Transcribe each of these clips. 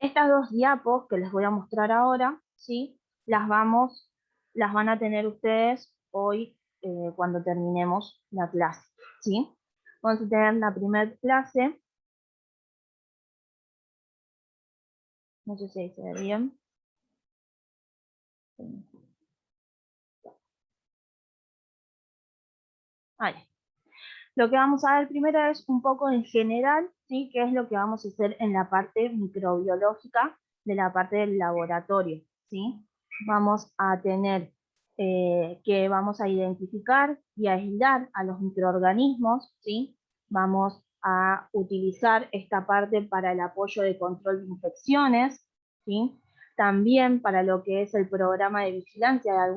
Estas dos diapos que les voy a mostrar ahora, ¿sí? Las van a tener ustedes hoy cuando terminemos la clase, ¿sí? Vamos a tener la primera clase. No sé si se ve bien. Ahí. Lo que vamos a ver primero es un poco en general, ¿sí? Qué es lo que vamos a hacer en la parte microbiológica de la parte del laboratorio, ¿sí? Vamos a tener que vamos a identificar y aislar a los microorganismos, ¿sí? Vamos a utilizar esta parte para el apoyo de control de infecciones, ¿sí? También para lo que es el programa de vigilancia de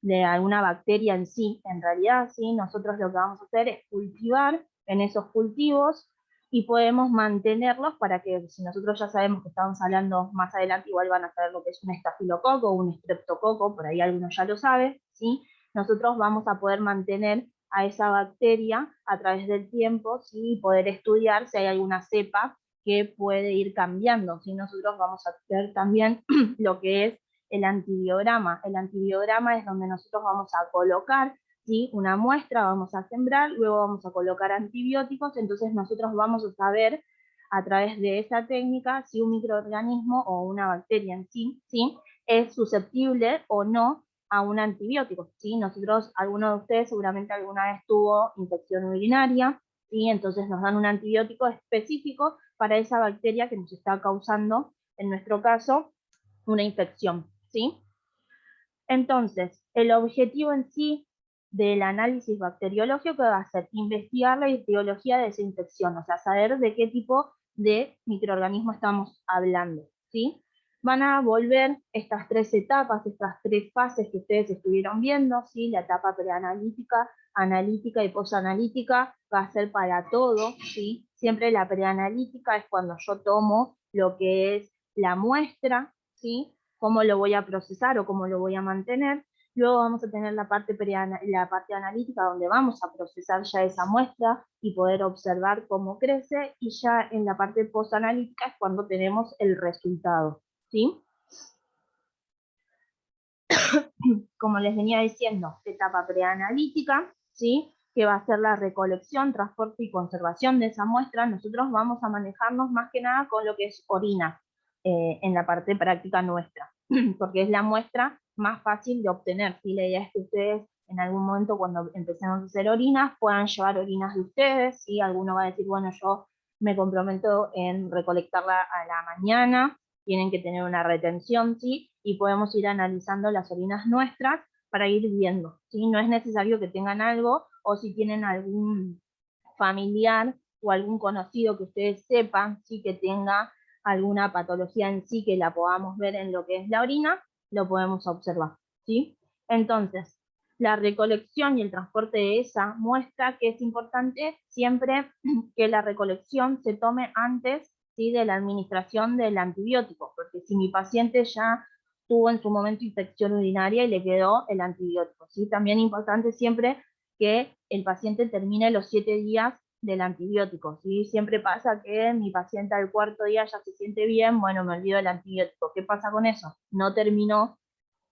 de alguna bacteria en sí. En realidad, ¿sí? Nosotros lo que vamos a hacer es cultivar en esos cultivos y podemos mantenerlos para que, si nosotros ya sabemos que estamos hablando más adelante, igual van a saber lo que es un estafilococo o un estreptococo, por ahí alguno ya lo sabe, ¿sí? Nosotros vamos a poder mantener a esa bacteria a través del tiempo, ¿sí? Y poder estudiar si hay alguna cepa que puede ir cambiando, ¿sí? Nosotros vamos a ver también lo que es el antibiograma. El antibiograma es donde nosotros vamos a colocar, ¿sí? Una muestra, vamos a sembrar, luego vamos a colocar antibióticos, entonces nosotros vamos a saber a través de esa técnica si un microorganismo o una bacteria en sí, ¿sí? Es susceptible o no a un antibiótico, ¿sí? Nosotros, alguno de ustedes seguramente alguna vez tuvo infección urinaria, ¿sí? Entonces nos dan un antibiótico específico para esa bacteria que nos está causando, en nuestro caso, una infección, ¿sí? Entonces, el objetivo en sí del análisis bacteriológico va a ser investigar la etiología de esa infección, o sea, saber de qué tipo de microorganismo estamos hablando, ¿sí? Van a volver estas tres etapas, estas tres fases que ustedes estuvieron viendo, ¿sí? La etapa preanalítica, analítica y posanalítica va a ser para todo, ¿sí? Siempre la preanalítica es cuando yo tomo lo que es la muestra, ¿sí? Cómo lo voy a procesar o cómo lo voy a mantener. Luego vamos a tener la parte analítica donde vamos a procesar ya esa muestra y poder observar cómo crece, y ya en la parte postanalítica es cuando tenemos el resultado, ¿sí? Como les venía diciendo, etapa preanalítica, ¿sí? Que va a ser la recolección, transporte y conservación de esa muestra. Nosotros vamos a manejarnos más que nada con lo que es orina en la parte práctica nuestra, porque es la muestra más fácil de obtener, ¿sí? La idea es que ustedes en algún momento cuando empecemos a hacer orinas puedan llevar orinas de ustedes, ¿sí? Alguno va a decir, bueno, yo me comprometo en recolectarla a la mañana, tienen que tener una retención, ¿sí? Y podemos ir analizando las orinas nuestras para ir viendo, ¿sí? No es necesario que tengan algo, o si tienen algún familiar o algún conocido que ustedes sepan, ¿sí? Que tenga alguna patología en sí que la podamos ver en lo que es la orina, lo podemos observar, ¿sí? Entonces, la recolección y el transporte de esa muestra, que es importante siempre que la recolección se tome antes, ¿sí? De la administración del antibiótico, porque si mi paciente ya tuvo en su momento infección urinaria y le quedó el antibiótico, ¿sí? También importante siempre que el paciente termine los 7 días del antibiótico, ¿sí? Siempre pasa que mi paciente al cuarto día ya se siente bien, bueno, me olvido del antibiótico. ¿Qué pasa con eso? No terminó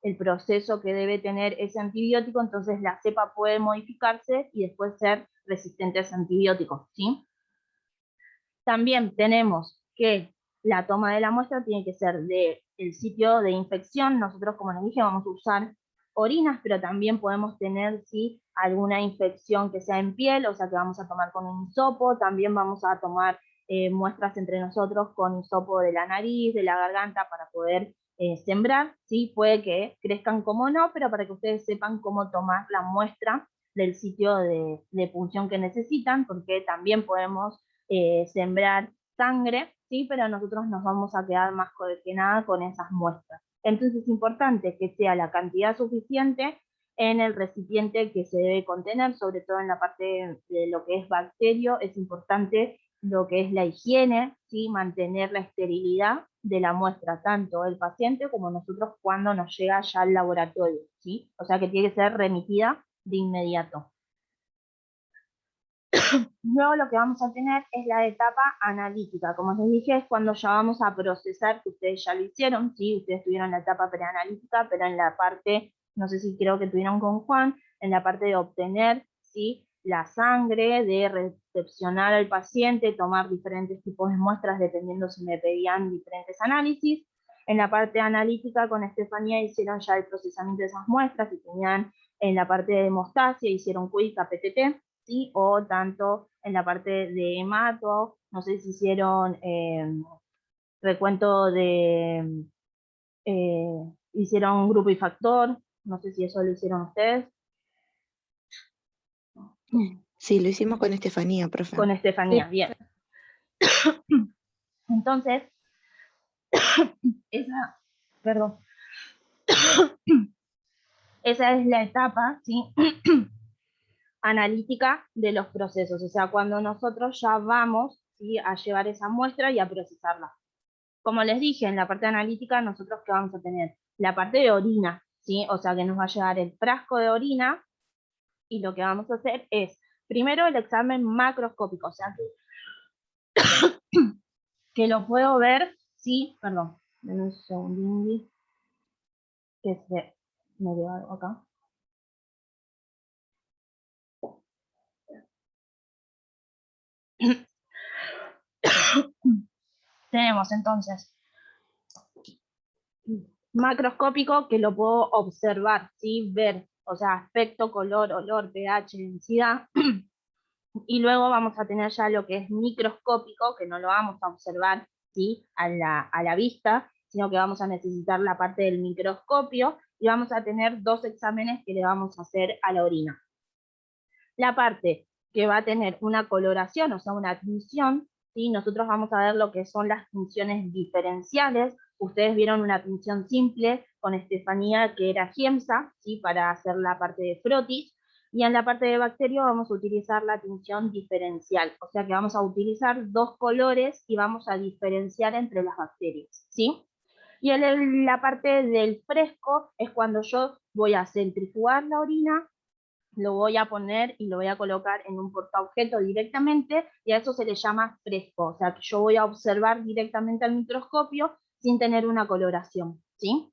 el proceso que debe tener ese antibiótico, entonces la cepa puede modificarse y después ser resistente a ese antibiótico, ¿sí? También tenemos que la toma de la muestra tiene que ser del sitio de infección. Nosotros, como les dije, vamos a usar orinas, pero también podemos tener, ¿sí? Alguna infección que sea en piel, o sea que vamos a tomar con un hisopo. También vamos a tomar muestras entre nosotros con hisopo de la nariz, de la garganta, para poder sembrar, ¿sí? Puede que crezcan como no, pero para que ustedes sepan cómo tomar la muestra del sitio de punción que necesitan, porque también podemos sembrar sangre, ¿sí? Pero nosotros nos vamos a quedar más que nada con esas muestras. Entonces es importante que sea la cantidad suficiente en el recipiente que se debe contener, sobre todo en la parte de lo que es bacterio. Es importante lo que es la higiene, ¿sí? Mantener la esterilidad de la muestra, tanto el paciente como nosotros cuando nos llega ya al laboratorio, ¿sí? O sea que tiene que ser remitida de inmediato. Luego lo que vamos a tener es la etapa analítica. Como les dije, es cuando ya vamos a procesar, que ustedes ya lo hicieron, ¿sí? Ustedes tuvieron la etapa preanalítica, pero en la parte, no sé si creo que tuvieron con Juan, en la parte de obtener, ¿sí?, la sangre, de recepcionar al paciente, tomar diferentes tipos de muestras dependiendo si me pedían diferentes análisis. En la parte analítica con Estefanía hicieron ya el procesamiento de esas muestras y tenían en la parte de hemostasia, hicieron QIC, PTT, ¿sí? O tanto en la parte de hemato, no sé si hicieron recuento de, hicieron grupo y factor, no sé si eso lo hicieron ustedes. Sí, lo hicimos con Estefanía, profe. Con Estefanía, Sí. bien. Entonces, esa, perdón, esa es la etapa, ¿sí? analítica de los procesos, o sea, cuando nosotros ya vamos, ¿sí?, a llevar esa muestra y a procesarla. Como les dije, en la parte analítica, nosotros ¿qué vamos a tener? La parte de orina, ¿sí? O sea, que nos va a llegar el frasco de orina y lo que vamos a hacer es, primero el examen macroscópico, o sea, que lo puedo ver, sí, perdón, un segundín, que me dio algo acá. Tenemos entonces macroscópico, que lo puedo observar, ¿sí? Ver, o sea, aspecto, color, olor, pH, densidad. Y luego vamos a tener ya lo que es microscópico, que no lo vamos a observar, ¿sí?, a la vista, sino que vamos a necesitar la parte del microscopio y vamos a tener dos exámenes que le vamos a hacer a la orina. La parte que va a tener una coloración, o sea, una tinción, ¿sí? Nosotros vamos a ver lo que son las tinciones diferenciales. Ustedes vieron una tinción simple con Estefanía, que era Giemsa, ¿sí?, para hacer la parte de frotis. Y en la parte de bacterio vamos a utilizar la tinción diferencial, o sea que vamos a utilizar dos colores y vamos a diferenciar entre las bacterias, ¿sí? Y en la parte del fresco es cuando yo voy a centrifugar la orina, lo voy a poner y lo voy a colocar en un portaobjeto directamente, y a eso se le llama fresco, o sea que yo voy a observar directamente al microscopio sin tener una coloración, ¿sí?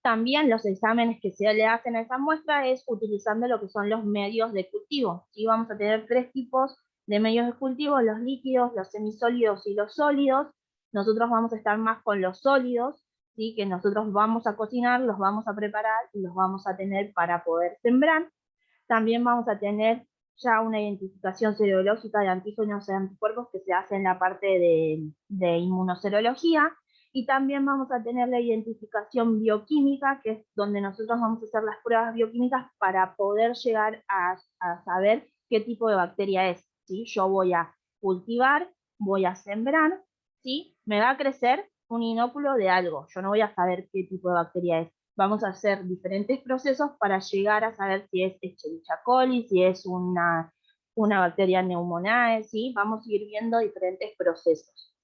También los exámenes que se le hacen a esa muestra es utilizando lo que son los medios de cultivo, ¿sí? Vamos a tener tres tipos de medios de cultivo: los líquidos, los semisólidos y los sólidos. Nosotros vamos a estar más con los sólidos, ¿sí?, que nosotros vamos a cocinar, los vamos a preparar y los vamos a tener para poder sembrar. También vamos a tener ya una identificación serológica de antígenos y anticuerpos que se hace en la parte de inmunoserología, y también vamos a tener la identificación bioquímica, que es donde nosotros vamos a hacer las pruebas bioquímicas para poder llegar a saber qué tipo de bacteria es, ¿sí? Yo voy a cultivar, voy a sembrar, ¿sí? Me va a crecer un inóculo de algo, yo no voy a saber qué tipo de bacteria es. Vamos a hacer diferentes procesos para llegar a saber si es Escherichia coli, si es una bacteria Pneumoniae, ¿sí? Vamos a ir viendo diferentes procesos.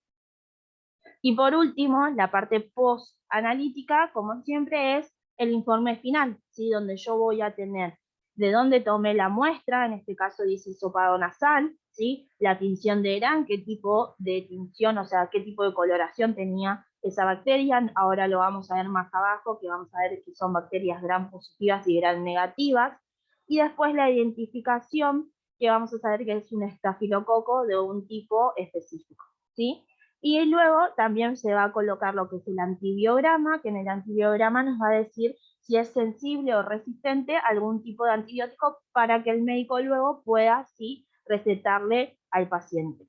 Y por último, la parte post-analítica, como siempre, es el informe final, ¿sí?, donde yo voy a tener de dónde tomé la muestra, en este caso dice hisopado nasal, ¿sí?, la tinción de Eran, qué tipo de tinción, o sea, qué tipo de coloración tenía esa bacteria. Ahora lo vamos a ver más abajo, que vamos a ver que son bacterias gram positivas y gram negativas. Y después la identificación, que vamos a saber que es un estafilococo de un tipo específico, ¿sí? Y luego también se va a colocar lo que es el antibiograma, que en el antibiograma nos va a decir si es sensible o resistente a algún tipo de antibiótico, para que el médico luego pueda, sí, recetarle al paciente.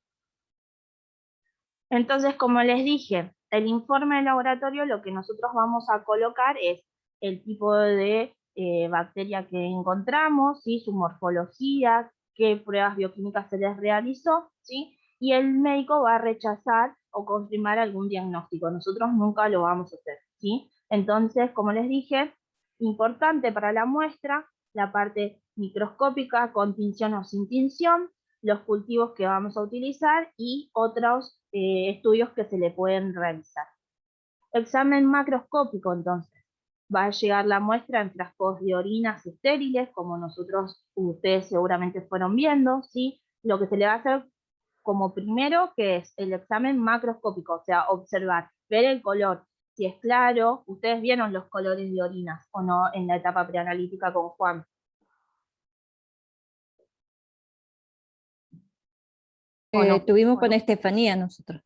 Entonces, como les dije, el informe de laboratorio, lo que nosotros vamos a colocar es el tipo de bacteria que encontramos, ¿sí?, su morfología, qué pruebas bioquímicas se les realizó, ¿sí?, y el médico va a rechazar o confirmar algún diagnóstico. Nosotros nunca lo vamos a hacer, ¿sí? Entonces, como les dije, importante para la muestra, la parte microscópica con tinción o sin tinción, los cultivos que vamos a utilizar y otros estudios que se le pueden realizar. Examen macroscópico, entonces. va a llegar la muestra en frascos de orinas estériles, como ustedes seguramente fueron viendo, ¿sí? Lo que se le va a hacer como primero, que es el examen macroscópico, o sea, observar, ver el color, si es claro. Ustedes vieron los colores de orinas, ¿o no?, en la etapa preanalítica con Juan. No? Tuvimos con Estefanía nosotros.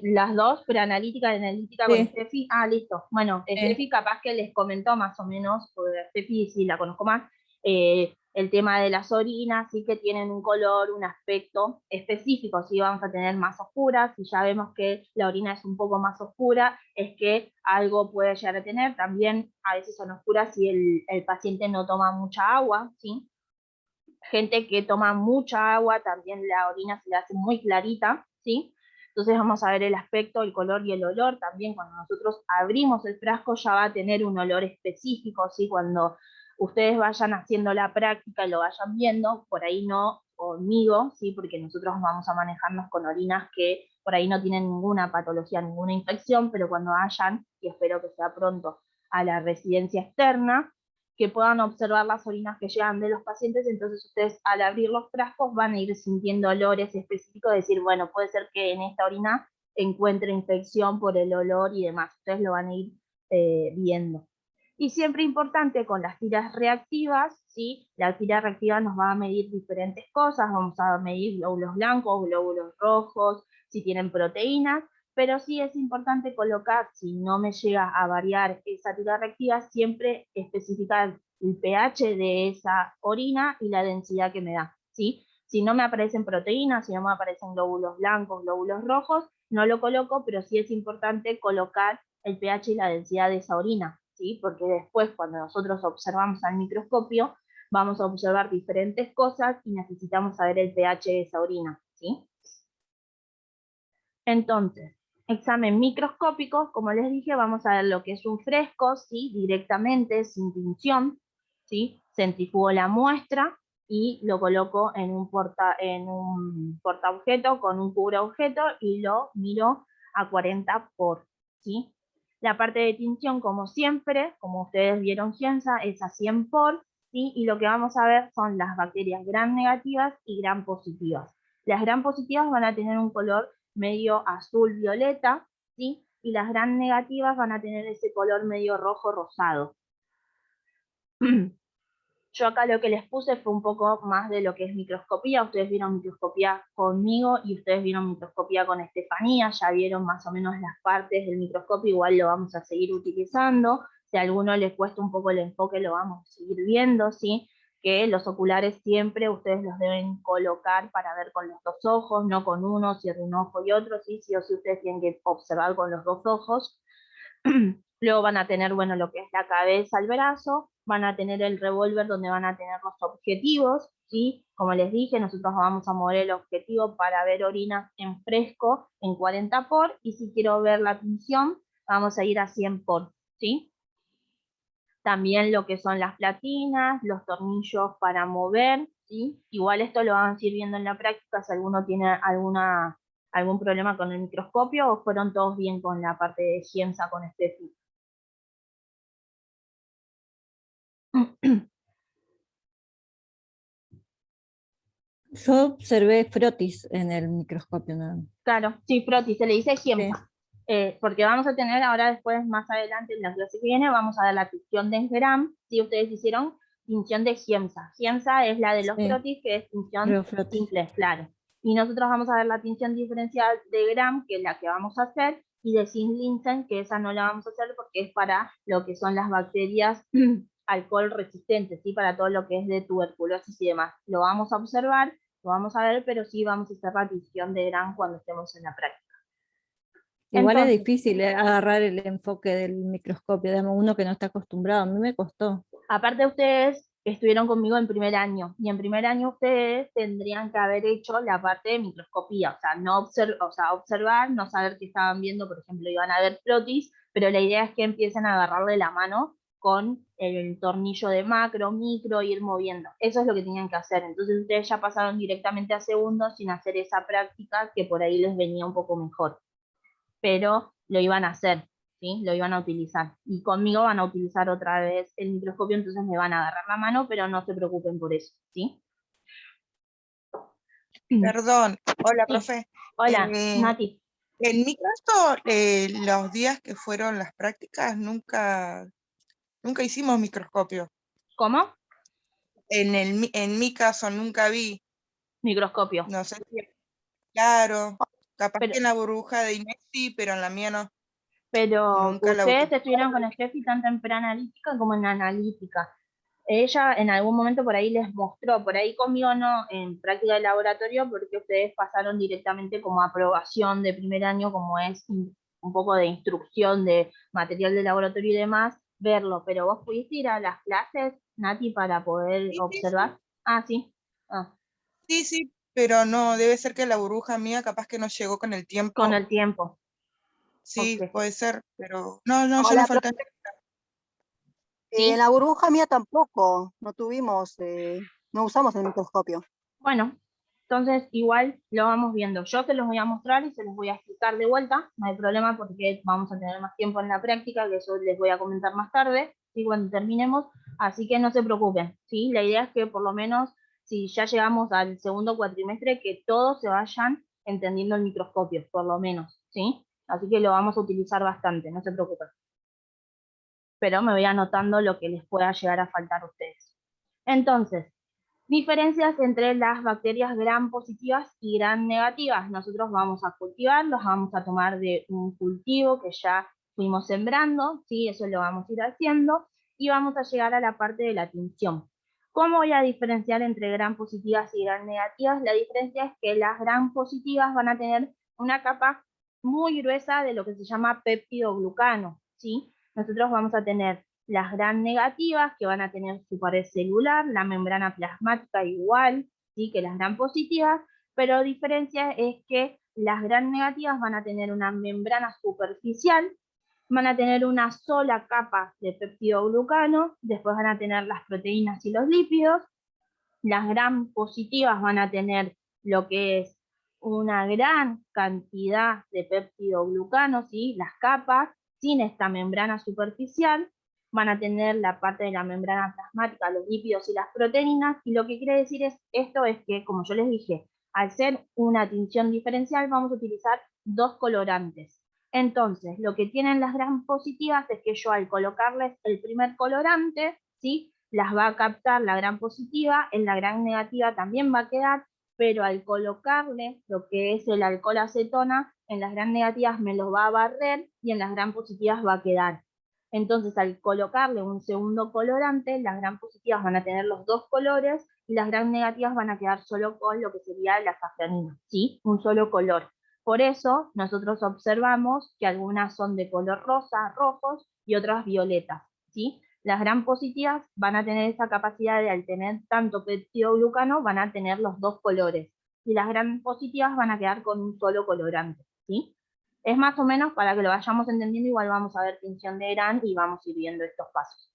Las dos, preanalítica y analítica con Sí. Steffi. Listo. Bueno, Steffi capaz que les comentó más o menos, porque Steffi sí la conozco más, el tema de las orinas, sí que tienen un color, un aspecto específico, sí vamos a tener más oscuras, y ya vemos que la orina es un poco más oscura, es que algo puede llegar a tener. También a veces son oscuras si el paciente no toma mucha agua, ¿sí? Gente que toma mucha agua, también la orina se le hace muy clarita, ¿sí? Entonces vamos a ver el aspecto, el color y el olor. También cuando nosotros abrimos el frasco ya va a tener un olor específico, ¿sí? Cuando ustedes vayan haciendo la práctica y lo vayan viendo, por ahí no conmigo, ¿sí? Porque nosotros vamos a manejarnos con orinas que por ahí no tienen ninguna patología, ninguna infección, pero cuando vayan, y espero que sea pronto, a la residencia externa, que puedan observar las orinas que llegan de los pacientes. Entonces ustedes al abrir los frascos van a ir sintiendo olores específicos, decir, bueno, puede ser que en esta orina encuentre infección por el olor y demás. Ustedes lo van a ir viendo. Y siempre importante con las tiras reactivas, ¿sí? La tira reactiva nos va a medir diferentes cosas, vamos a medir glóbulos blancos, glóbulos rojos, si tienen proteínas, pero sí es importante colocar, si no me llega a variar esa tira reactiva, siempre especificar el pH de esa orina y la densidad que me da, ¿sí? Si no me aparecen proteínas, si no me aparecen glóbulos blancos, glóbulos rojos, no lo coloco, pero sí es importante colocar el pH y la densidad de esa orina, ¿sí? Porque después, cuando nosotros observamos al microscopio, vamos a observar diferentes cosas y necesitamos saber el pH de esa orina, ¿sí? Entonces, examen microscópico, como les dije, vamos a ver lo que es un fresco, ¿sí? Directamente, sin tinción, ¿sí? Centrifugo la muestra y lo coloco en un portaobjeto con un cubreobjeto y lo miro a 40 por, ¿sí? La parte de tinción, como siempre, como ustedes vieron Giemsa, es a 100 por, ¿sí? Y lo que vamos a ver son las bacterias gram negativas y gram positivas. Las gram positivas van a tener un color medio azul-violeta, ¿sí? Y las gram negativas van a tener ese color medio rojo-rosado. Yo acá lo que les puse fue un poco más de lo que es microscopía. Ustedes vieron microscopía conmigo y ustedes vieron microscopía con Estefanía, ya vieron más o menos las partes del microscopio, igual lo vamos a seguir utilizando. Si a alguno les cuesta un poco el enfoque, lo vamos a seguir viendo, ¿sí? Que los oculares siempre ustedes los deben colocar para ver con los dos ojos, no con uno, cierre un ojo y otro, ¿sí? Sí o sí ustedes tienen que observar con los dos ojos. Luego van a tener, bueno, lo que es la cabeza, el brazo, van a tener el revólver donde van a tener los objetivos, ¿sí? Como les dije, nosotros vamos a mover el objetivo para ver orinas en fresco en 40 por, y si quiero ver la tinción, vamos a ir a 100 por, ¿sí? También lo que son las platinas, los tornillos para mover, ¿sí? Igual esto lo vamos a ir viendo en la práctica, si alguno tiene algún problema con el microscopio o fueron todos bien con la parte de Giemsa con Steffi. Yo observé frotis en el microscopio, ¿no? Claro, sí, frotis, se le dice Giemsa. Sí. Porque vamos a tener ahora después, más adelante, en la clase que viene, vamos a ver la tinción de Gram, si ustedes hicieron tinción de Giemsa. Giemsa es la de los Sí, frotis, que es tinción Reofrotis. simple, claro. Y nosotros vamos a ver la tinción diferencial de Gram, que es la que vamos a hacer, y de Zinlinsen, que esa no la vamos a hacer porque es para lo que son las bacterias alcohol resistentes, ¿sí? Para todo lo que es de tuberculosis y demás. Lo vamos a observar, lo vamos a ver, pero sí vamos a hacer la tinción de Gram cuando estemos en la práctica. Igual es Entonces, difícil agarrar el enfoque del microscopio, digamos, uno que no está acostumbrado, a mí me costó. aparte ustedes estuvieron conmigo en primer año, y en primer año ustedes tendrían que haber hecho la parte de microscopía, o sea, no observar, no saber qué estaban viendo, por ejemplo, iban a ver frotis, pero la idea es que empiecen a agarrarle la mano con el tornillo de macro, micro, ir moviendo. Eso es lo que tenían que hacer. Entonces ustedes ya pasaron directamente a segundo sin hacer esa práctica que por ahí les venía un poco mejor, pero lo iban a hacer. ¿sí? Lo iban a utilizar. Y conmigo van a utilizar otra vez el microscopio, entonces me van a agarrar la mano, pero no se preocupen por eso, ¿sí? Perdón, hola, Sí. profe. Hola, Nati. En mi caso, los días que fueron las prácticas, nunca hicimos microscopio. ¿Cómo? En mi caso, nunca vi. Microscopio. No sé si, claro, capaz Pero, que en la burbuja de Inés sí, pero en la mía no. pero Nunca la ustedes utilicé. estuvieron con Steffi tanto en preanalítica como en analítica. Ella en algún momento por ahí les mostró, por ahí conmigo no, en práctica de laboratorio, porque ustedes pasaron directamente como aprobación de primer año, como es un poco de instrucción de material de laboratorio y demás, verlo. Pero vos pudiste ir a las clases, Nati, para poder Sí, observar. Ah, sí. Ah, sí, pero no, debe ser que la burbuja mía capaz que no llegó con el con tiempo. el tiempo. Sí, Ok. puede ser, pero no, ya no Hola, falta. ¿Sí? en la burbuja mía tampoco, no tuvimos, no usamos el microscopio. Bueno, entonces igual lo vamos viendo. Yo se los voy a mostrar y se los voy a explicar de vuelta. No hay problema porque vamos a tener más tiempo en la práctica, que eso les voy a comentar más tarde, ¿sí? Cuando terminemos. Así que no se preocupen, ¿sí? La idea es que por lo menos, si ya llegamos al segundo cuatrimestre, que todos se vayan entendiendo el microscopio, por lo menos, ¿sí? Así que lo vamos a utilizar bastante, no se preocupen. Pero me voy anotando lo que les pueda llegar a faltar a ustedes. Entonces, diferencias entre las bacterias gram positivas y gram negativas. Nosotros vamos a cultivarlos, vamos a tomar de un cultivo que ya fuimos sembrando, ¿sí? Eso lo vamos a ir haciendo, y vamos a llegar a la parte de la tinción. ¿Cómo voy a diferenciar entre gram positivas y gram negativas? La diferencia es que las gram positivas van a tener una capa muy gruesa de lo que se llama péptidoglucano, ¿sí? Nosotros vamos a tener las gram negativas, que van a tener su pared celular, la membrana plasmática igual, ¿sí? Que las gram positivas, pero diferencia es que las gram negativas van a tener una membrana superficial, van a tener una sola capa de peptidoglucano, después van a tener las proteínas y los lípidos. Las gram positivas van a tener lo que es una gran cantidad de peptidoglucanos, ¿sí? Las capas, sin esta membrana superficial, van a tener la parte de la membrana plasmática, los lípidos y las proteínas, y lo que quiere decir esto es que, como yo les dije, al ser una tinción diferencial, vamos a utilizar dos colorantes. Entonces, lo que tienen las gram positivas es que yo al colocarles el primer colorante, ¿sí? Las va a captar la gram positiva, en la gram negativa también va a quedar, pero al colocarle lo que es el alcohol acetona, en las gram negativas me lo va a barrer y en las gram positivas va a quedar. Entonces, al colocarle un segundo colorante, las gram positivas van a tener los dos colores y las gram negativas van a quedar solo con lo que sería la safranina, ¿sí? Un solo color. Por eso, nosotros observamos que algunas son de color rosa, rojos, y otras violetas, ¿sí? Las gram positivas van a tener esa capacidad de, al tener tanto peptidoglucano, van a tener los dos colores. Y las gram positivas van a quedar con un solo colorante, ¿sí? Es más o menos para que lo vayamos entendiendo, igual vamos a ver tinción de gram y vamos a ir viendo estos pasos.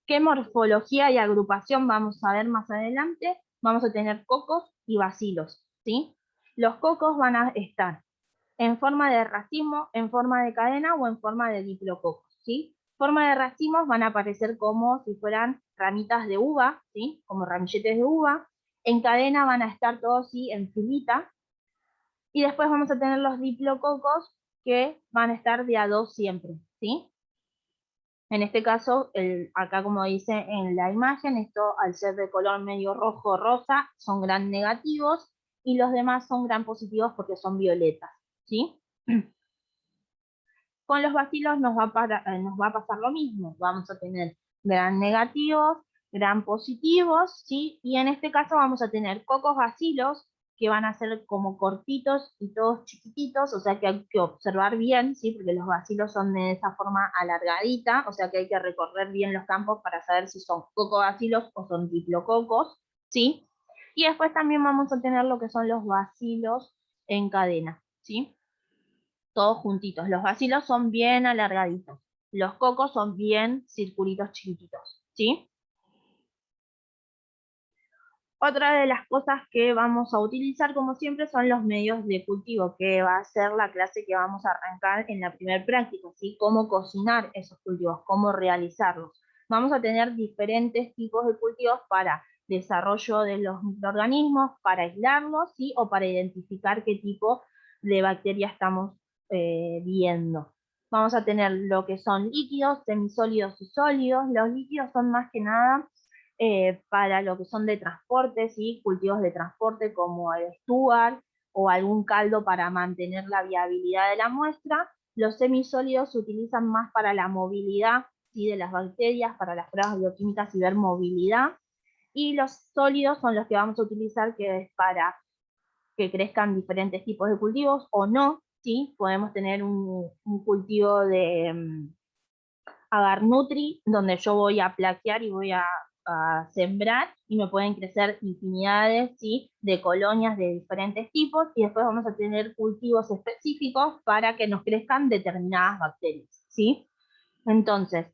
¿Qué morfología y agrupación vamos a ver más adelante? Vamos a tener cocos y bacilos, ¿sí? Los cocos van a estar en forma de racimo, en forma de cadena o en forma de diplococos, ¿sí? Forma de racimos van a aparecer como si fueran ramitas de uva, ¿sí? Como ramilletes de uva. En cadena van a estar todos, ¿sí? En filita. Y después vamos a tener los diplococos, que van a estar de a dos siempre, ¿sí? En este caso, acá como dice en la imagen, esto al ser de color medio rojo o rosa, son gram negativos, y los demás son gram positivos porque son violetas, ¿sí? Con los bacilos nos va a pasar lo mismo. Vamos a tener gram negativos, gram positivos, ¿sí? Y en este caso vamos a tener cocos bacilos, que van a ser como cortitos y todos chiquititos, o sea que hay que observar bien, ¿sí? Porque los bacilos son de esa forma alargadita, o sea que hay que recorrer bien los campos para saber si son cocobacilos o son diplococos, ¿sí? Y después también vamos a tener lo que son los bacilos en cadena, ¿sí? Todos juntitos. Los bacilos son bien alargaditos. Los cocos son bien circulitos chiquititos, ¿sí? Otra de las cosas que vamos a utilizar, como siempre, son los medios de cultivo, que va a ser la clase que vamos a arrancar en la primera práctica, ¿sí? Cómo cocinar esos cultivos, cómo realizarlos. Vamos a tener diferentes tipos de cultivos para desarrollo de los microorganismos, para aislarlos, ¿sí? O para identificar qué tipo de bacteria estamos viendo. Vamos a tener lo que son líquidos, semisólidos y sólidos. Los líquidos son más que nada para lo que son de transporte, ¿sí? Cultivos de transporte como el Stuart o algún caldo para mantener la viabilidad de la muestra. Los semisólidos se utilizan más para la movilidad, ¿sí? De las bacterias, para las pruebas bioquímicas y ver movilidad. Y los sólidos son los que vamos a utilizar, que es para que crezcan diferentes tipos de cultivos o no, ¿sí? Podemos tener un cultivo de agar nutri, donde yo voy a plaquear y voy a sembrar, y me pueden crecer infinidades, ¿sí? De colonias de diferentes tipos, y después vamos a tener cultivos específicos para que nos crezcan determinadas bacterias, ¿sí? Entonces,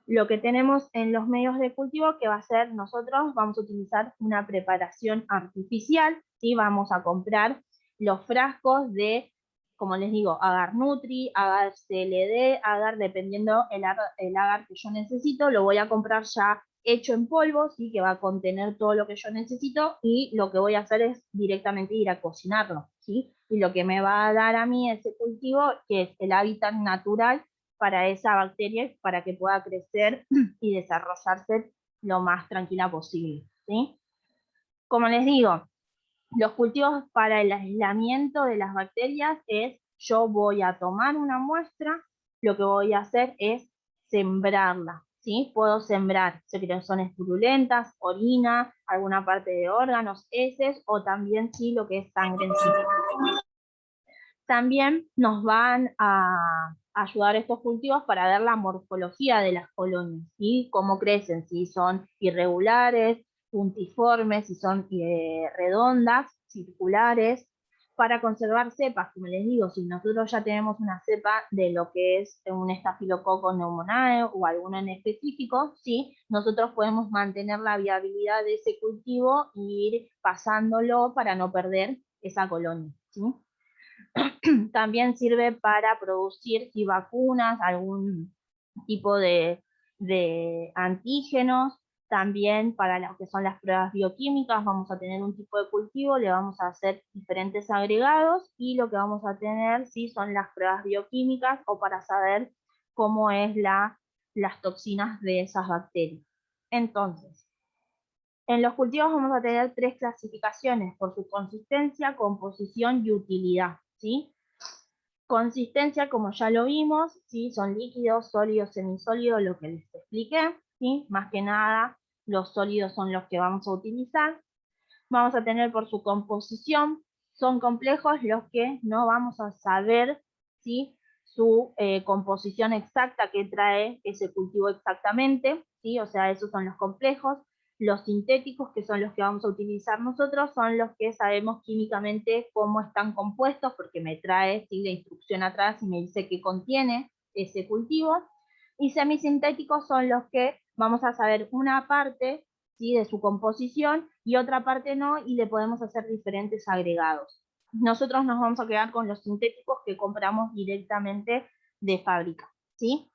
lo que tenemos en los medios de cultivo, que va a ser, nosotros vamos a utilizar una preparación artificial, ¿sí? Vamos a comprar los frascos de, como les digo, agar nutri, agar CLD, agar, dependiendo el agar que yo necesito, lo voy a comprar ya hecho en polvo, ¿sí? Que va a contener todo lo que yo necesito, y lo que voy a hacer es directamente ir a cocinarlo, ¿sí? Y lo que me va a dar a mí ese cultivo, que es el hábitat natural para esa bacteria, para que pueda crecer y desarrollarse lo más tranquila posible, ¿sí? Como les digo, los cultivos para el aislamiento de las bacterias es, yo voy a tomar una muestra, lo que voy a hacer es sembrarla, ¿sí? Puedo sembrar secreciones purulentas, orina, alguna parte de órganos, heces, o también sí lo que es sangre en sí. También nos van a ayudar estos cultivos para ver la morfología de las colonias, ¿sí? Cómo crecen, si son irregulares, puntiformes, si son redondas, circulares, para conservar cepas. Como les digo, si nosotros ya tenemos una cepa de lo que es un estafilococo pneumoniae o alguno en específico, ¿sí? Nosotros podemos mantener la viabilidad de ese cultivo e ir pasándolo para no perder esa colonia, ¿sí? También sirve para producir vacunas, algún tipo de antígenos. También para lo que son las pruebas bioquímicas, vamos a tener un tipo de cultivo, le vamos a hacer diferentes agregados, y lo que vamos a tener, sí, son las pruebas bioquímicas, o para saber cómo es las toxinas de esas bacterias. Entonces, en los cultivos vamos a tener 3 clasificaciones por su consistencia, composición y utilidad, ¿sí? Consistencia, como ya lo vimos, ¿sí? Son líquidos, sólidos, semisólidos, lo que les expliqué, ¿sí? Más que nada, los sólidos son los que vamos a utilizar. Vamos a tener por su composición, son complejos los que no vamos a saber, ¿sí? Su composición exacta que trae ese cultivo exactamente, ¿sí? O sea, esos son los complejos. Los sintéticos, que son los que vamos a utilizar nosotros, son los que sabemos químicamente cómo están compuestos, porque me trae, ¿sí? La instrucción atrás y me dice qué contiene ese cultivo. Y semisintéticos son los que vamos a saber una parte, ¿sí? De su composición, y otra parte no, y le podemos hacer diferentes agregados. Nosotros nos vamos a quedar con los sintéticos que compramos directamente de fábrica, ¿sí?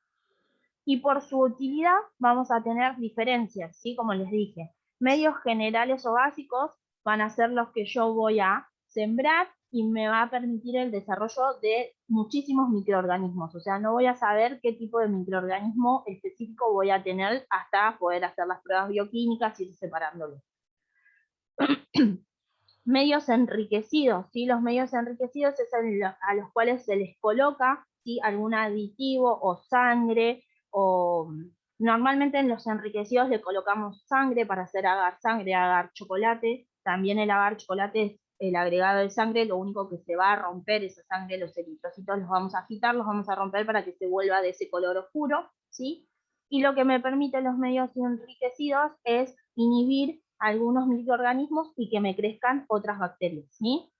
Y por su utilidad vamos a tener diferencias, ¿sí? Como les dije, medios generales o básicos van a ser los que yo voy a sembrar, y me va a permitir el desarrollo de muchísimos microorganismos. O sea, no voy a saber qué tipo de microorganismo específico voy a tener hasta poder hacer las pruebas bioquímicas y ir separándolos. Medios enriquecidos, ¿sí? Los medios enriquecidos es a los cuales se les coloca, ¿sí? Algún aditivo o sangre, o normalmente en los enriquecidos le colocamos sangre para hacer agar sangre, agar chocolate. También el agar chocolate es el agregado de sangre, lo único que se va a romper esa sangre, los eritrocitos los vamos a agitar, los vamos a romper para que se vuelva de ese color oscuro, ¿sí? Y lo que me permite los medios enriquecidos es inhibir algunos microorganismos y que me crezcan otras bacterias, ¿sí?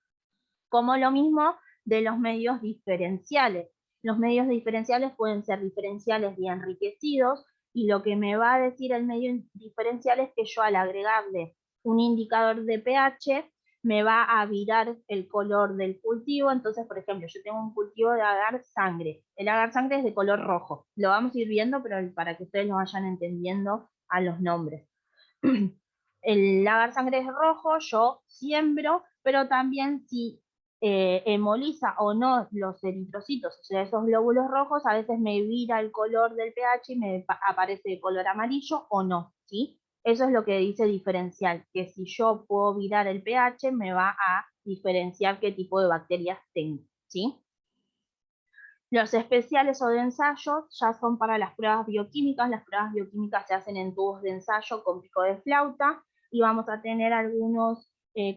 Como lo mismo de los medios diferenciales. Los medios diferenciales pueden ser diferenciales y enriquecidos, y lo que me va a decir el medio diferencial es que yo, al agregarle un indicador de pH me va a virar el color del cultivo. Entonces, por ejemplo, yo tengo un cultivo de agar sangre. El agar sangre es de color rojo. Lo vamos a ir viendo, pero para que ustedes lo vayan entendiendo a los nombres. El agar sangre es rojo, yo siembro, pero también si hemoliza o no los eritrocitos, o sea, esos glóbulos rojos, a veces me vira el color del pH y me aparece de color amarillo o no, ¿sí? Eso es lo que dice diferencial, que si yo puedo virar el pH, me va a diferenciar qué tipo de bacterias tengo, ¿sí? Los especiales o de ensayo ya son para las pruebas bioquímicas. Las pruebas bioquímicas se hacen en tubos de ensayo con pico de flauta y vamos a tener algunos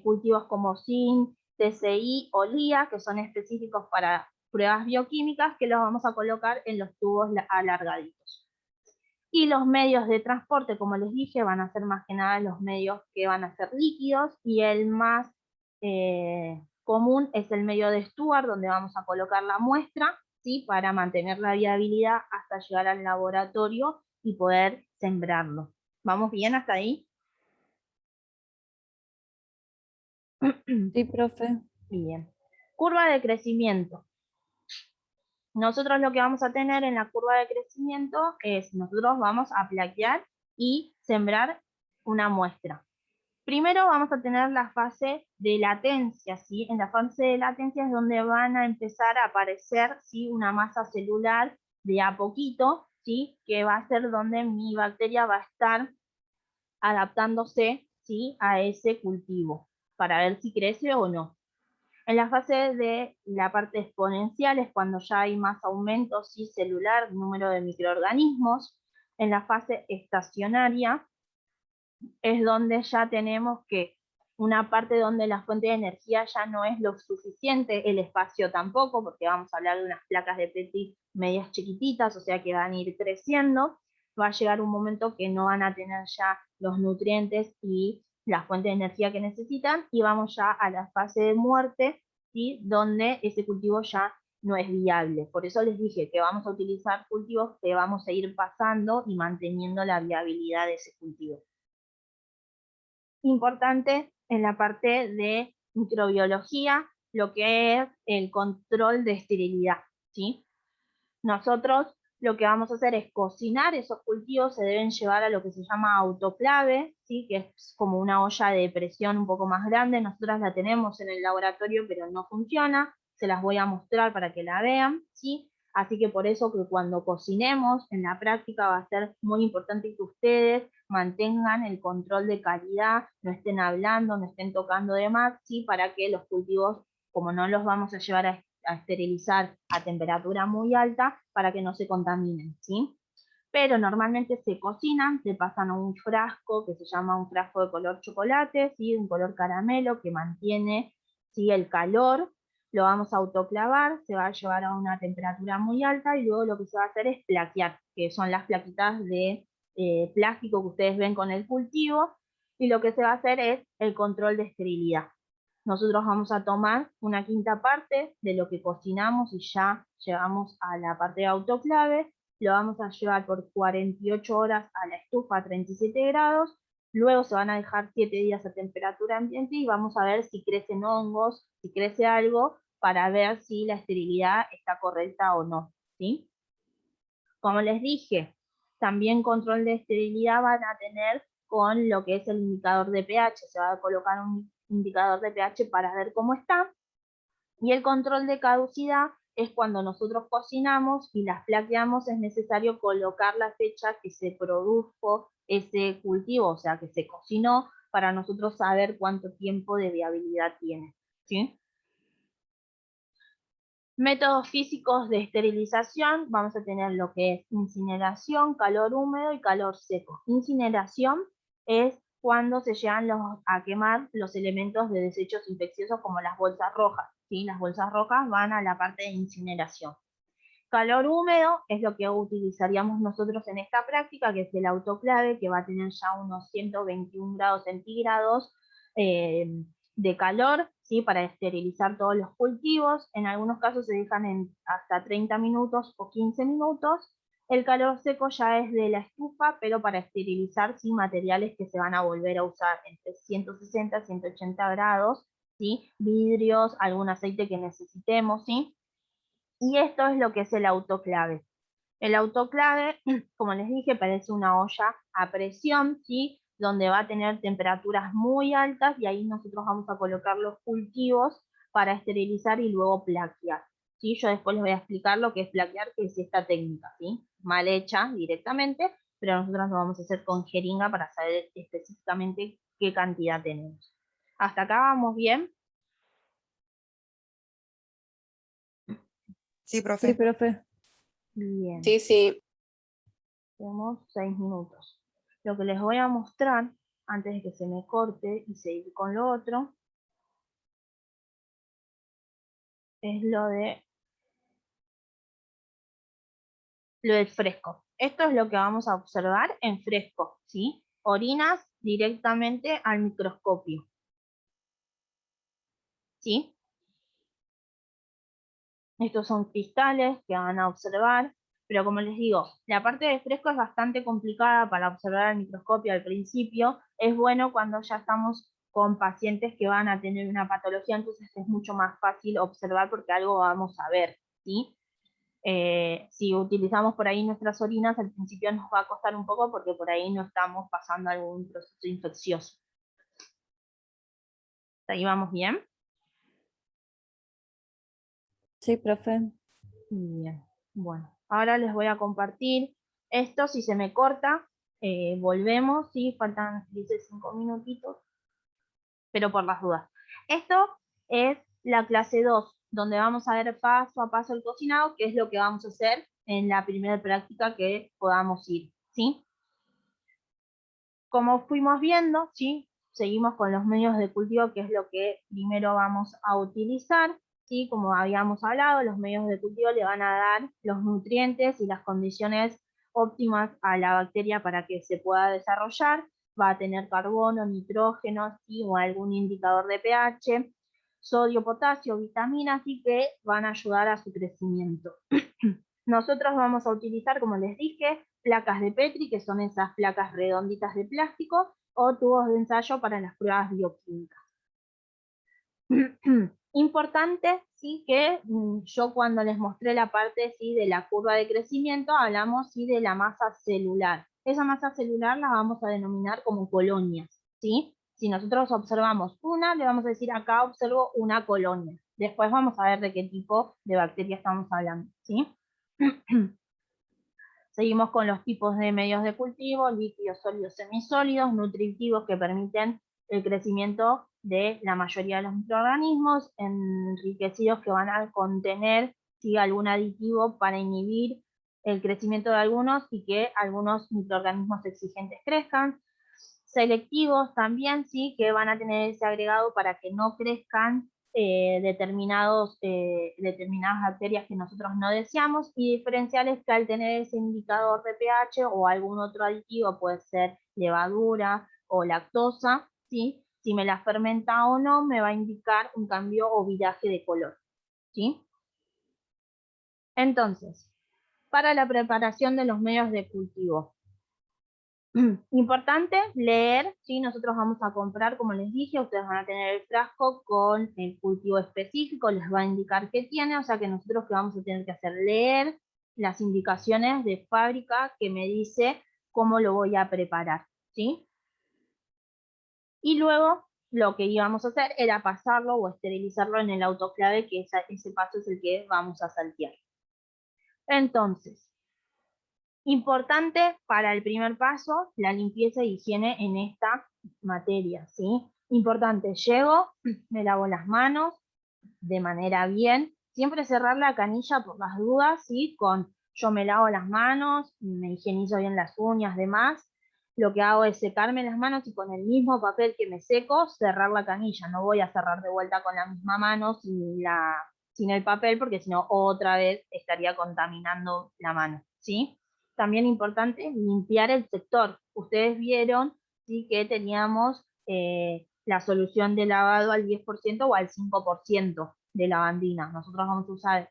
cultivos como zinc, TCI o LIA, que son específicos para pruebas bioquímicas, que los vamos a colocar en los tubos alargaditos. Y los medios de transporte, como les dije, van a ser más que nada los medios que van a ser líquidos, y el más común es el medio de Stuart, donde vamos a colocar la muestra, ¿sí? Para mantener la viabilidad hasta llegar al laboratorio y poder sembrarlo. ¿Vamos bien hasta ahí? Sí, profe. Bien. Curva de crecimiento. Nosotros lo que vamos a tener en la curva de crecimiento es, nosotros vamos a plaquear y sembrar una muestra. Primero vamos a tener la fase de latencia, ¿sí? En la fase de latencia es donde van a empezar a aparecer, ¿sí? Una masa celular de a poquito, ¿sí? Que va a ser donde mi bacteria va a estar adaptándose, ¿sí? A ese cultivo, para ver si crece o no. En la fase de la parte exponencial es cuando ya hay más aumento, ¿sí? Celular, número de microorganismos. En la fase estacionaria es donde ya tenemos que una parte donde la fuente de energía ya no es lo suficiente, el espacio tampoco, porque vamos a hablar de unas placas de Petri medias chiquititas, o sea que van a ir creciendo. Va a llegar un momento que no van a tener ya los nutrientes y la fuente de energía que necesitan, y vamos ya a la fase de muerte, ¿sí? Donde ese cultivo ya no es viable. Por eso les dije que vamos a utilizar cultivos que vamos a ir pasando y manteniendo la viabilidad de ese cultivo. Importante en la parte de microbiología, lo que es el control de esterilidad, ¿sí? Nosotros lo que vamos a hacer es cocinar esos cultivos, se deben llevar a lo que se llama autoclave, ¿sí? Que es como una olla de presión un poco más grande. Nosotras la tenemos en el laboratorio, pero no funciona. Se las voy a mostrar para que la vean, ¿sí? Así que por eso que cuando cocinemos en la práctica va a ser muy importante que ustedes mantengan el control de calidad, no estén hablando, no estén tocando de más, ¿sí? Para que los cultivos, como no los vamos a llevar a esterilizar a temperatura muy alta, para que no se contaminen, ¿sí? Pero normalmente se cocinan, se pasan a un frasco que se llama un frasco de color chocolate, ¿sí? Un color caramelo que mantiene, ¿sí? El calor. Lo vamos a autoclavar, se va a llevar a una temperatura muy alta y luego lo que se va a hacer es plaquear, que son las plaquitas de plástico que ustedes ven con el cultivo, y lo que se va a hacer es el control de esterilidad. Nosotros vamos a tomar una quinta parte de lo que cocinamos y ya llegamos a la parte de autoclave, lo vamos a llevar por 48 horas a la estufa a 37 grados, luego se van a dejar 7 días a temperatura ambiente y vamos a ver si crecen hongos, si crece algo, para ver si la esterilidad está correcta o no, ¿sí? Como les dije, también control de esterilidad van a tener con lo que es el indicador de pH, se va a colocar un indicador de pH para ver cómo está, y el control de caducidad es cuando nosotros cocinamos y las plaqueamos, es necesario colocar la fecha que se produjo ese cultivo, o sea, que se cocinó, para nosotros saber cuánto tiempo de viabilidad tiene, ¿sí? Métodos físicos de esterilización, vamos a tener lo que es incineración, calor húmedo y calor seco. Incineración es cuando se llegan a quemar los elementos de desechos infecciosos como las bolsas rojas, ¿sí? Las bolsas rojas van a la parte de incineración. Calor húmedo es lo que utilizaríamos nosotros en esta práctica, que es el autoclave, que va a tener ya unos 121 grados centígrados de calor, ¿sí? Para esterilizar todos los cultivos. En algunos casos se dejan hasta 30 minutos o 15 minutos, El calor seco ya es de la estufa, pero para esterilizar, ¿sí? Materiales que se van a volver a usar entre 160 y 180 grados, ¿sí? Vidrios, algún aceite que necesitemos, ¿sí? Y esto es lo que es el autoclave. El autoclave, como les dije, parece una olla a presión, ¿sí? Donde va a tener temperaturas muy altas y ahí nosotros vamos a colocar los cultivos para esterilizar y luego plaquear, ¿sí? Yo después les voy a explicar lo que es plaquear, que es esta técnica, ¿sí? Mal hecha directamente, pero nosotros lo vamos a hacer con jeringa para saber específicamente qué cantidad tenemos. ¿Hasta acá vamos bien? Sí, Sí, profe. profe. Bien. Sí, sí. Tenemos 6 minutos. Lo que les voy a mostrar, antes de que se me corte y seguir con lo otro, es lo del fresco. Esto es lo que vamos a observar en fresco, ¿sí? Orinas directamente al microscopio, ¿sí? Estos son cristales que van a observar, pero como les digo, la parte de fresco es bastante complicada para observar al microscopio al principio. Es bueno cuando ya estamos con pacientes que van a tener una patología, entonces es mucho más fácil observar porque algo vamos a ver, ¿sí? Si utilizamos por ahí nuestras orinas, al principio nos va a costar un poco porque por ahí no estamos pasando algún proceso infeccioso. ¿Ahí vamos bien? Sí, profe. Bien, bueno, ahora les voy a compartir esto. Si se me corta, volvemos, ¿sí? Faltan, dice, 5 minutitos, pero por las dudas. Esto es la clase 2, donde vamos a ver paso a paso el cocinado, que es lo que vamos a hacer en la primera práctica que podamos ir, ¿sí? Como fuimos viendo, ¿sí? Seguimos con los medios de cultivo, que es lo que primero vamos a utilizar, ¿sí? Como habíamos hablado, los medios de cultivo le van a dar los nutrientes y las condiciones óptimas a la bacteria para que se pueda desarrollar. Va a tener carbono, nitrógeno, ¿sí? O algún indicador de pH, sodio, potasio, vitaminas, y que van a ayudar a su crecimiento. Nosotros vamos a utilizar, como les dije, placas de Petri, que son esas placas redonditas de plástico, o tubos de ensayo para las pruebas bioquímicas. Importante, sí, que yo cuando les mostré la parte, sí, de la curva de crecimiento, hablamos, sí, de la masa celular. Esa masa celular la vamos a denominar como colonias, ¿sí? Si nosotros observamos una, le vamos a decir acá observo una colonia. Después vamos a ver de qué tipo de bacteria estamos hablando, ¿sí? Seguimos con los tipos de medios de cultivo: líquidos, sólidos, semisólidos, nutritivos que permiten el crecimiento de la mayoría de los microorganismos, enriquecidos que van a contener, ¿sí?, algún aditivo para inhibir el crecimiento de algunos y que algunos microorganismos exigentes crezcan. Selectivos también, ¿sí?, que van a tener ese agregado para que no crezcan determinadas bacterias que nosotros no deseamos, y diferenciales que al tener ese indicador de pH o algún otro aditivo, puede ser levadura o lactosa, ¿sí?, si me la fermenta o no, me va a indicar un cambio o viraje de color, ¿sí? Entonces, para la preparación de los medios de cultivo, importante leer, ¿sí? Nosotros vamos a comprar, como les dije, ustedes van a tener el frasco con el cultivo específico, les va a indicar qué tiene, o sea que nosotros que vamos a tener que hacer, leer las indicaciones de fábrica que me dice cómo lo voy a preparar, ¿sí? Y luego lo que íbamos a hacer era pasarlo o esterilizarlo en el autoclave, que ese paso es el que vamos a saltear. Entonces, importante para el primer paso, la limpieza e higiene en esta materia, ¿sí? Importante, llego, me lavo las manos de manera bien, siempre cerrar la canilla por las dudas, ¿sí? Yo me lavo las manos, me higienizo bien las uñas, demás. Lo que hago es secarme las manos y con el mismo papel que me seco, cerrar la canilla. No voy a cerrar de vuelta con la misma mano sin el papel, porque si no otra vez estaría contaminando la mano, ¿sí? También importante limpiar el sector. Ustedes vieron, ¿sí?, que teníamos la solución de lavado al 10% o al 5% de lavandina. Nosotros vamos a usar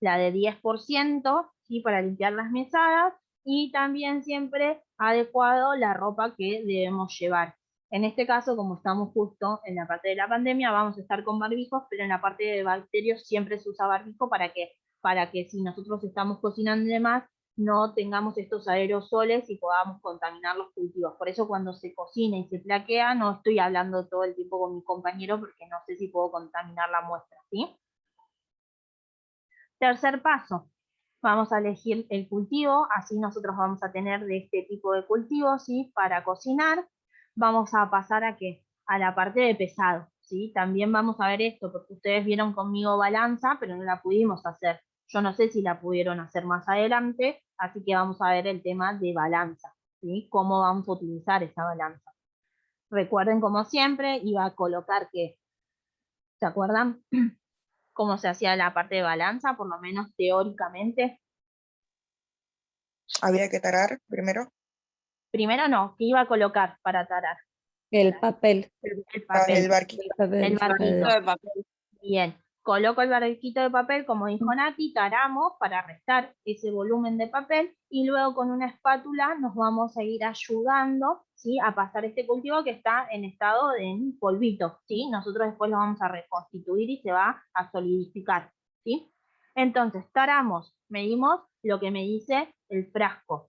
la de 10%, ¿sí? Para limpiar las mesadas, y también siempre adecuado la ropa que debemos llevar. En este caso, como estamos justo en la parte de la pandemia, vamos a estar con barbijos, pero en la parte de bacterios siempre se usa barbijo para que si nosotros estamos cocinando y demás, no tengamos estos aerosoles y podamos contaminar los cultivos. Por eso cuando se cocina y se plaquea, no estoy hablando todo el tiempo con mi compañero porque no sé si puedo contaminar la muestra, ¿sí? Tercer paso, vamos a elegir el cultivo, así nosotros vamos a tener de este tipo de cultivos, ¿sí? Para cocinar. Vamos a pasar a ¿qué? A la parte de pesado, ¿sí? También vamos a ver esto, porque ustedes vieron conmigo balanza, pero no la pudimos hacer. Yo no sé si la pudieron hacer más adelante, así que vamos a ver el tema de balanza, ¿sí? Cómo vamos a utilizar esa balanza. Recuerden, como siempre, iba a colocar que, ¿se acuerdan? Cómo se hacía la parte de balanza, por lo menos teóricamente. Había que tarar primero. Primero no, que iba a colocar para tarar. El papel. El papel. El barquito. El papel, El barquito. papel. de papel. Bien, coloco el barquito de papel, como dijo Nati, taramos para restar ese volumen de papel y luego con una espátula nos vamos a ir ayudando, ¿sí? A pasar este cultivo que está en estado de polvito, ¿sí? Nosotros después lo vamos a reconstituir y se va a solidificar, ¿sí? Entonces, taramos, medimos lo que me dice el frasco.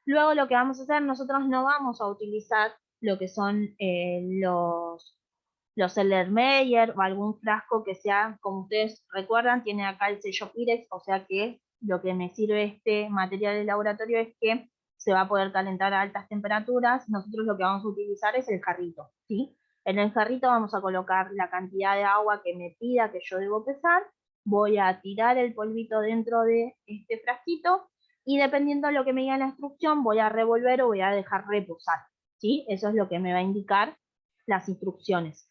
Luego lo que vamos a hacer, nosotros no vamos a utilizar lo que son los Erlenmeyer o algún frasco que sea, como ustedes recuerdan, tiene acá el sello Pirex, o sea que lo que me sirve este material de laboratorio es que se va a poder calentar a altas temperaturas. Nosotros lo que vamos a utilizar es el jarrito, ¿sí? En el jarrito vamos a colocar la cantidad de agua que me pida que yo debo pesar, voy a tirar el polvito dentro de este frasquito y dependiendo de lo que me diga la instrucción voy a revolver o voy a dejar reposar, ¿sí? Eso es lo que me va a indicar las instrucciones.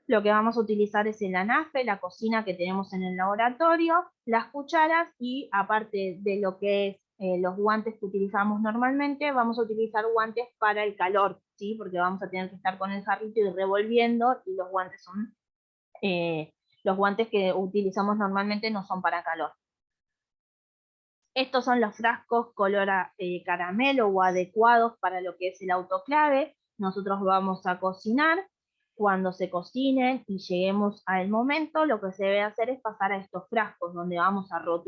Lo que vamos a utilizar es el anafe, la cocina que tenemos en el laboratorio, las cucharas y aparte de lo que es los guantes que utilizamos normalmente, vamos a utilizar guantes para el calor, ¿sí? Porque vamos a tener que estar con el jarrito y revolviendo y los guantes son, los guantes que utilizamos normalmente no son para calor. Estos son los frascos color caramelo o adecuados para lo que es el autoclave. Nosotros vamos a cocinar. Cuando se cocinen y lleguemos al momento, lo que se debe hacer es pasar a estos frascos donde vamos a rotular